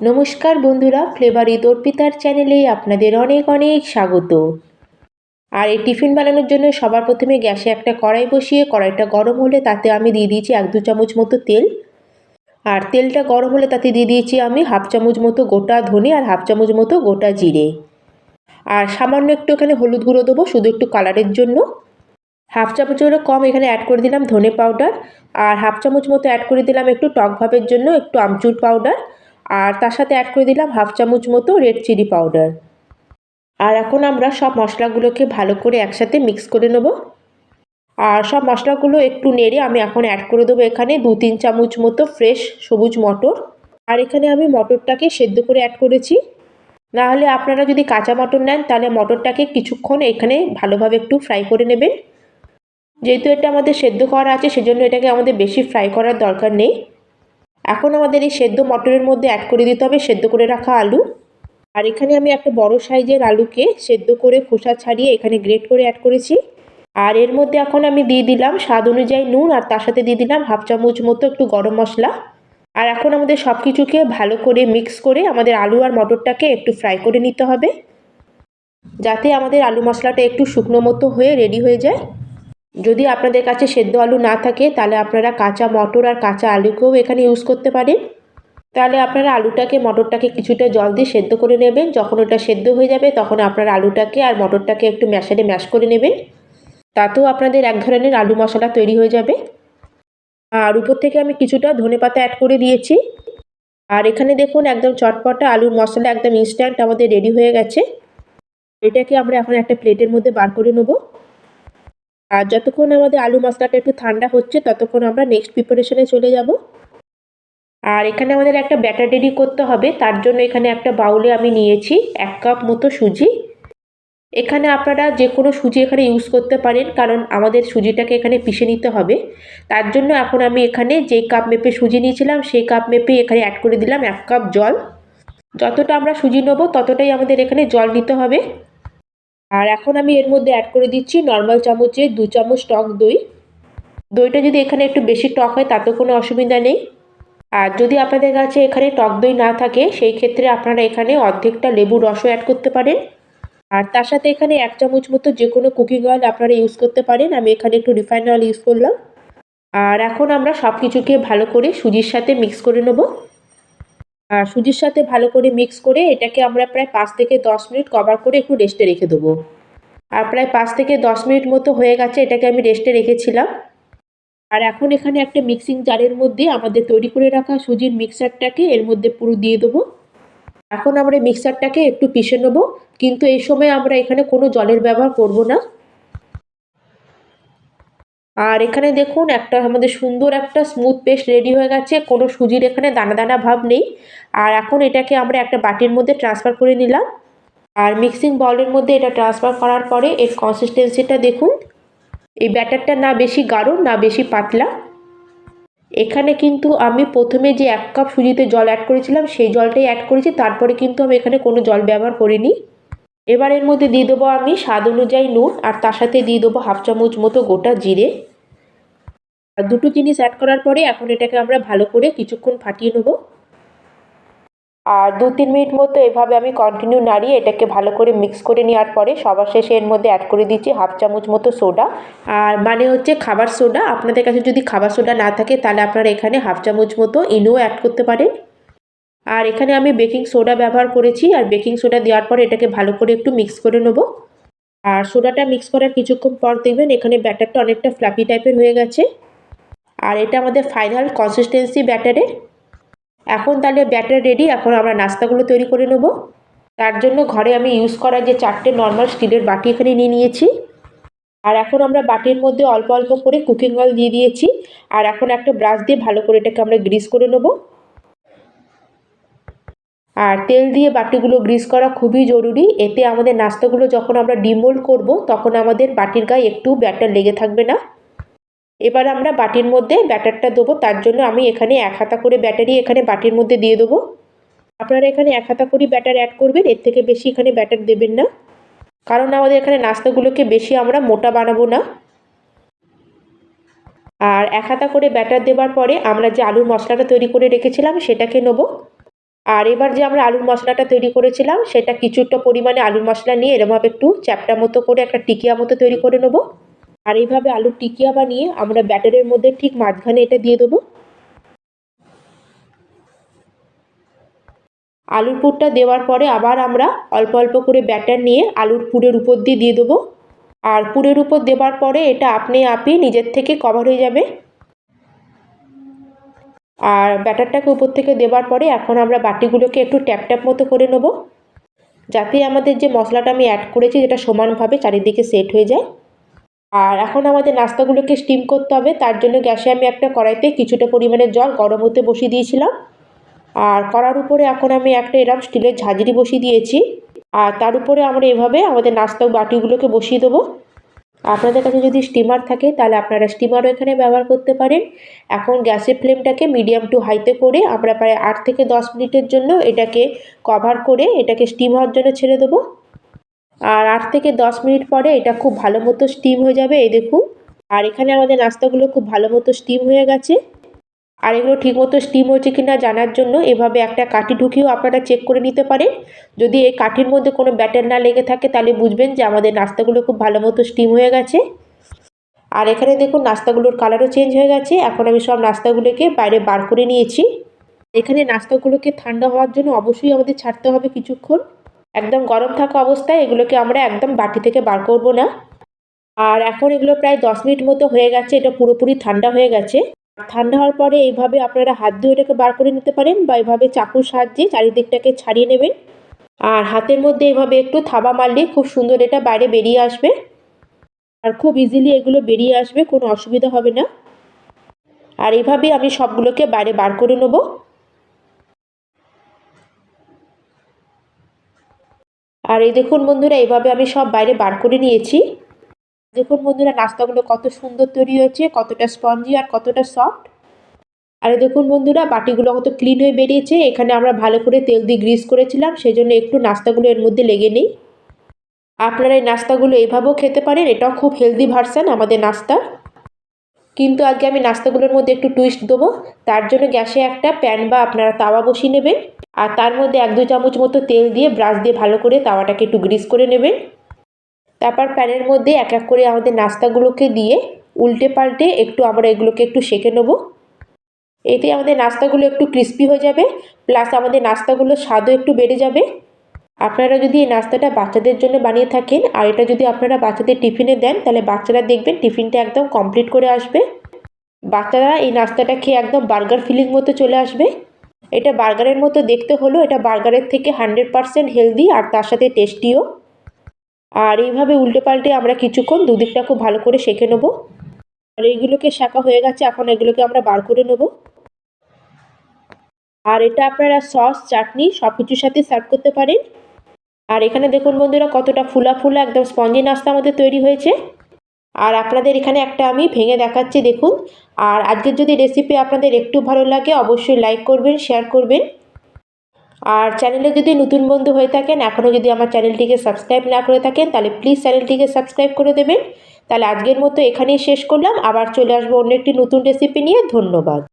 নমস্কার বন্ধুরা, flavour with অর্পিতার চ্যানেলে আপনাদের অনেক অনেক স্বাগত। আর এই টিফিন বানানোর জন্য সবার প্রথমে গ্যাসে একটা কড়াই বসিয়ে কড়াইটা গরম হলে তাতে আমি দিয়ে দিয়েছি 1-2 চামচ মতো তেল। আর তেলটা গরম হলে তাতে দিয়ে দিয়েছি আমি হাফ চামচ মতো গোটা ধনে আর হাফ চামচ মতো গোটা জিরে। আর সামান্য একটু এখানে হলুদ গুঁড়ো দেবো শুধু একটু কালারের জন্য। হাফ চামচেরও কম এখানে অ্যাড করে দিলাম ধনে পাউডার। আর হাফ চামচ মতো অ্যাড করে দিলাম একটু টক ভাবের জন্য একটু আমচুর পাউডার। আর তার সাথে অ্যাড করে দিলাম হাফ চামচ মতো রেড চিলি পাউডার। আর এখন আমরা সব মশলাগুলোকে ভালো করে একসাথে মিক্স করে নেব। আর সব মশলাগুলো একটু নেড়ে আমি এখন অ্যাড করে দেবো এখানে 2-3 চামচ মতো ফ্রেশ সবুজ মটর। আর এখানে আমি মটরটাকে সেদ্ধ করে অ্যাড করেছি। নাহলে আপনারা যদি কাঁচা মটর নেন তাহলে মটরটাকে কিছুক্ষণ এখানে ভালোভাবে একটু ফ্রাই করে নেবেন। যেহেতু এটা আমাদের সেদ্ধ করা আছে সেজন্য এটাকে আমাদের বেশি ফ্রাই করার দরকার নেই। এখন আমাদের এই সেদ্ধ মটরের মধ্যে অ্যাড করে দিতে হবে সেদ্ধ করে রাখা আলু। আর এখানে আমি একটা বড় সাইজের আলুকে সেদ্ধ করে খোসা ছাড়িয়ে এখানে গ্রেট করে অ্যাড করেছি। আর এর মধ্যে এখন আমি দিয়ে দিলাম স্বাদ অনুযায়ী নুন আর তার সাথে দিয়ে দিলাম হাফ চামচ মতো একটু গরম মশলা। আর এখন আমাদের সব কিছুকে ভালো করে মিক্স করে আমাদের আলু আর মটরটাকে একটু ফ্রাই করে নিতে হবে, যাতে আমাদের আলু মশলাটা একটু শুকনো মতো হয়ে রেডি হয়ে যায়। যদি আপনাদের কাছে সেদ্ধ আলু না থাকে তাহলে আপনারা কাঁচা মটর আর কাঁচা আলুকেও এখানে ইউজ করতে পারেন। তাহলে আপনারা আলুটাকে মটরটাকে কিছুটা জল দিয়ে সেদ্ধ করে নেবেন। যখন ওটা সেদ্ধ হয়ে যাবে তখন আপনারা আলুটাকে আর মটরটাকে একটু ম্যাশারে ম্যাশ করে নেবেন। তাতেও আপনাদের এক ধরনের আলু মশলা তৈরি হয়ে যাবে। আর উপর থেকে আমি কিছুটা ধনেপাতা অ্যাড করে দিয়েছি। আর এখানে দেখুন একদম চটপটা আলুর মশলা একদম ইনস্ট্যান্ট আমাদের রেডি হয়ে গেছে। এটাকে আমরা এখন একটা প্লেটের মধ্যে বার করে নেব। আর যতক্ষণ আমাদের আলু মশলাটা একটু ঠান্ডা হচ্ছে ততক্ষণ আমরা নেক্সট প্রিপারেশনে চলে যাব। আর এখানে আমাদের একটা ব্যাটার রেডি করতে হবে। তার জন্য এখানে একটা বাউলে আমি নিয়েছি 1 কাপ মতো সুজি। এখানে আপনারা যে কোনো সুজি এখানে ইউজ করতে পারেন, কারণ আমাদের সুজিটাকে এখানে পিষে নিতে হবে। তার জন্য এখন আমি এখানে যেই কাপ মেপে সুজি নিয়েছিলাম সেই কাপ মেপে এখানে অ্যাড করে দিলাম 1 কাপ জল। যতটা আমরা সুজি নেবো ততটাই আমাদের এখানে জল নিতে হবে। আর এখন আমি এর মধ্যে অ্যাড করে দিচ্ছি নর্মাল চামচে 2 চামচ টক দই। দইটা যদি এখানে একটু বেশি টক হয় তাতেও কোনো অসুবিধা নেই। আর যদি আপনাদের কাছে এখানে টক দই না থাকে সেই ক্ষেত্রে আপনারা এখানে অর্ধেকটা লেবুর রসও অ্যাড করতে পারেন। আর তার সাথে এখানে 1 চামচ মতো যে কোনো কুকিং অয়েল আপনারা ইউজ করতে পারেন। আমি এখানে একটু রিফাইন্ড অয়েল ইউজ করলাম। আর এখন আমরা সব কিছুকে ভালো করে সুজির সাথে মিক্স করে নেব। আর সুজির সাথে ভালো করে মিক্স করে এটাকে আমরা প্রায় 5 থেকে 10 মিনিট কভার করে একটু রেস্টে রেখে দেবো। আর প্রায় 5 থেকে 10 মিনিট মতো হয়ে গেছে, এটাকে আমি রেস্টে রেখেছিলাম। আর এখন এখানে একটা মিক্সিং জারের মধ্যে আমাদের তৈরি করে রাখা সুজির মিক্সারটাকে এর মধ্যে পুরো দিয়ে দেবো। এখন আমরা মিক্সারটাকে একটু পিষে নেব, কিন্তু এই সময় আমরা এখানে কোনো জলের ব্যবহার করব না। আর এখানে দেখুন একটা আমাদের সুন্দর একটা স্মুথ পেস্ট রেডি হয়ে গেছে, কোনো সুজির এখানে দানা দানা ভাব নেই। আর এখন এটাকে আমরা একটা বাটির মধ্যে ট্রান্সফার করে নিলাম। আর মিক্সিং বাউলের মধ্যে এটা ট্রান্সফার করার পরে এর কনসিস্টেন্সিটা দেখুন। এই ব্যাটারটা না বেশি গাঢ় না বেশি পাতলা। এখানে কিন্তু আমি প্রথমে যে 1 কাপ সুজিতে জল অ্যাড করেছিলাম সেই জলটাই অ্যাড করেছি, তারপরে কিন্তু আমি এখানে কোনো জল ব্যবহার করিনি। এবার এর মধ্যে দিয়ে দেবো আমি স্বাদ অনুযায়ী নুন আর তার সাথে দিয়ে দেবো হাফ চামচ মতো গোটা জিরে। আর দুটো জিনিস অ্যাড করার পরে এখন এটাকে আমরা ভালো করে কিছুক্ষণ ফাটিয়ে নেব। আর 2-3 মিনিট মতো এভাবে আমি কন্টিনিউ নাড়িয়ে এটাকে ভালো করে মিক্স করে নেওয়ার পরে সবার শেষে এর মধ্যে অ্যাড করে দিচ্ছি হাফ চামচ মতো সোডা। আর মানে হচ্ছে খাবার সোডা। আপনাদের কাছে যদি খাবার সোডা না থাকে তাহলে আপনারা এখানে হাফ চামচ মতো ইনো অ্যাড করতে পারেন। আর এখানে আমি বেকিং সোডা ব্যবহার করেছি। আর বেকিং সোডা দেওয়ার পরে এটাকে ভালো করে একটু মিক্স করে নেব। আর সোডাটা মিক্স করার কিছুক্ষণ পর দেখবেন এখানে ব্যাটারটা অনেকটা ফ্লাফি টাইপের হয়ে গেছে। আর এটা আমাদের ফাইনাল কনসিস্টেন্সি ব্যাটারের। এখন তাহলে ব্যাটার রেডি। এখন আমরা নাস্তাগুলো তৈরি করে নেব। তার জন্য ঘরে আমি ইউজ করা যে 4টে নর্মাল স্টিলের বাটি এখানে নিয়ে নিয়েছি। আর এখন আমরা বাটির মধ্যে অল্প অল্প করে কুকিং অয়েল দিয়ে দিয়েছি। আর এখন একটা ব্রাশ দিয়ে ভালো করে এটাকে আমরা গ্রিস করে নেব। আর তেল দিয়ে বাটিগুলো গ্রিস করা খুবই জরুরি। এতে আমাদের নাস্তাগুলো যখন আমরা ডিমোল্ড করব তখন আমাদের বাটির গায়ে একটু ব্যাটার লেগে থাকবে না। এবার আমরা বাটির মধ্যে ব্যাটারটা দেবো। তার জন্য আমি এখানে 1 হাতা করে ব্যাটারই এখানে বাটির মধ্যে দিয়ে দেবো। আপনারা এখানে 1 হাতা করে ব্যাটার অ্যাড করবেন, এর থেকে বেশি এখানে ব্যাটার দেবেন না, কারণ আমাদের এখানে নাস্তাগুলোকে বেশি আমরা মোটা বানাবো না। আর 1 হাতা করে ব্যাটার দেওয়ার পরে আমরা যে আলুর মশলাটা তৈরি করে রেখেছিলাম সেটাকে নেব। আর এবার যে আমরা আলুর মশলাটা তৈরি করেছিলাম সেটা কিছুটা পরিমাণে আলুর মশলা নিয়ে এরমভাবে একটু চ্যাপ্টা মতো করে একটা টিকিয়া মতো তৈরি করে নেব। আর এইভাবে আলুর টিকিয়া বানিয়ে আমরা ব্যাটারের মধ্যে ঠিক মাঝখানে এটা দিয়ে দেবো। আলুর পুরটা দেওয়ার পরে আবার আমরা অল্প অল্প করে ব্যাটার নিয়ে আলুর পুরের উপর দিয়ে দেবো। আর পুরের উপর দেওয়ার পরে এটা আপনি আপনি নিজের থেকে কভার হয়ে যাবে। আর ব্যাটারটাকে উপর থেকে দেওয়ার পরে এখন আমরা বাটিগুলোকে একটু ট্যাপ ট্যাপ মতো করে নেব, যাতে আমাদের যে মশলাটা আমি অ্যাড করেছি যেটা সমানভাবে চারিদিকে সেট হয়ে যায়। আর এখন আমাদের নাস্তাগুলোকে স্টিম করতে হবে, তার জন্য গ্যাসে আমি একটা কড়াইতে কিছুটা পরিমাণে জল গরম হতে বসিয়ে দিয়েছিলাম। আর কড়ার উপরে এখন আমি একটা এরকম স্টিলের ঝাঁঝরি বসিয়ে দিয়েছি। আর তার উপরে আমরা এভাবে আমাদের নাস্তা বাটিগুলোকে বসিয়ে দেবো। আপনাদের কাছে যদি স্টিমার থাকে তাহলে আপনারা স্টিমারও এখানে ব্যবহার করতে পারেন। এখন গ্যাসের ফ্লেমটাকে মিডিয়াম টু হাইতে করে আমরা প্রায় 8 থেকে 10 মিনিটের জন্য এটাকে কভার করে এটাকে স্টিম হওয়ার জন্য ছেড়ে দেবো। আর 8 থেকে 10 মিনিট পরে এটা খুব ভালো মতো স্টিম হয়ে যাবে, এই দেখুন। আর এখানে আমাদের নাস্তাগুলো খুব ভালো মতো স্টিম হয়ে গেছে। আর এগুলো ঠিকমতো স্টিম হয়েছে কিনা জানার জন্য এভাবে একটা কাঠি ঢুকিয়েও আপনারা চেক করে নিতে পারেন। যদি এই কাঠির মধ্যে কোনো ব্যাটার না লেগে থাকে তাহলে বুঝবেন যে আমাদের নাস্তাগুলো খুব ভালো মতো স্টিম হয়ে গেছে। আর এখানে দেখুন নাস্তাগুলোর কালারও চেঞ্জ হয়ে গেছে। এখন আমি সব নাস্তাগুলোকে বাইরে বার করে নিয়েছি। এখানে নাস্তাগুলোকে ঠান্ডা হওয়ার জন্য অবশ্যই আমাদের ছাড়তে হবে কিছুক্ষণ। একদম গরম থাকা অবস্থায় এগুলোকে আমরা একদম বাটি থেকে বার করব না। আর এখন এগুলো প্রায় 10 মিনিট মতো হয়ে গেছে, এটা পুরোপুরি ঠান্ডা হয়ে গেছে। ঠান্ডা হওয়ার পরে এইভাবে আপনারা হাত দিয়ে এটাকে বার করে নিতে পারেন বা এভাবে চাকুর সাহায্যে চারিদিকটাকে ছাড়িয়ে নেবেন। আর হাতের মধ্যে এভাবে একটু থাবা মারলে খুব সুন্দর এটা বাইরে বেরিয়ে আসবে। আর খুব ইজিলি এগুলো বেরিয়ে আসবে, কোনো অসুবিধা হবে না। আর এইভাবেই আমি সবগুলোকে বাইরে বার করে নেব। আর এই দেখুন বন্ধুরা, এইভাবে আমি সব বাইরে বার করে নিয়েছি। দেখুন বন্ধুরা, নাস্তাগুলো কত সুন্দর তৈরি হয়েছে, কতটা স্পঞ্জি আর কতটা সফট। আর দেখুন বন্ধুরা, বাটিগুলো কত ক্লিন হয়ে বেরিয়েছে। এখানে আমরা ভালো করে তেল দিয়ে গ্রিস করেছিলাম, সেই জন্য একটু নাস্তাগুলো এর মধ্যে লেগে নেই। আপনারা এই নাস্তাগুলো এইভাবেও খেতে পারেন, এটাও খুব হেলদি ভার্সান আমাদের নাস্তা। কিন্তু আজকে আমি নাস্তাগুলোর মধ্যে একটু টুইস্ট দেবো। তার জন্য গ্যাসে একটা প্যান বা আপনারা তাওয়া বসিয়ে নেবেন। আর তার মধ্যে 1-2 চামচ মতো তেল দিয়ে ব্রাশ দিয়ে ভালো করে তাওয়াটাকে একটু গ্রিস করে নেবেন। তারপর প্যানের মধ্যে এক এক করে আমাদের নাস্তাগুলোকে দিয়ে উল্টে পাল্টে একটু আমরা এগুলোকে একটু সেঁকে নেব। এতে আমাদের নাস্তাগুলো একটু ক্রিস্পি হয়ে যাবে, প্লাস আমাদের নাস্তাগুলোর স্বাদও একটু বেড়ে যাবে। আপনারা যদি এই নাস্তাটা বাচ্চাদের জন্য বানিয়ে থাকেন আর এটা যদি আপনারা বাচ্চাদের টিফিনে দেন তাহলে বাচ্চারা দেখবেন টিফিনটা একদম কমপ্লিট করে আসবে। বাচ্চারা এই নাস্তাটা খেয়ে একদম বার্গার ফিলিং মতো চলে আসবে। এটা বার্গারের মতো দেখতে হলেও এটা বার্গারের থেকে 100% হেলদি আর তার সাথে টেস্টিও। আর এইভাবে উল্টে পাল্টে আমরা কিছুক্ষণ দুদিকটা খুব ভালো করে সেঁকে নেব। আর এইগুলোকে সেঁকা হয়ে গেছে, এখন এগুলোকে আমরা বার করে নেব। আর এটা আপনারা সস, চাটনি সব কিছুর সাথে সার্ভ করতে পারেন। আর এখানে দেখুন বন্ধুরা, কতটা ফুলা ফুলা একদম স্পঞ্জি নাস্তা আমাদের তৈরি হয়েছে। আর আপনাদের এখানে একটা আমি ভেঙে দেখাচ্ছি, দেখুন। আর আজকের যদি রেসিপি আপনাদের একটু ভালো লাগে অবশ্যই লাইক করবেন, শেয়ার করবেন। আর চ্যানেলে যদি নতুন বন্ধু হয়ে থাকেন, এখনও যদি আমার চ্যানেলটিকে সাবস্ক্রাইব না করে থাকেন তাহলে প্লিজ চ্যানেলটিকে সাবস্ক্রাইব করে দেবেন। তাহলে আজকের মতো এখানেই শেষ করলাম, আবার চলে আসবো অন্য একটি নতুন রেসিপি নিয়ে। ধন্যবাদ।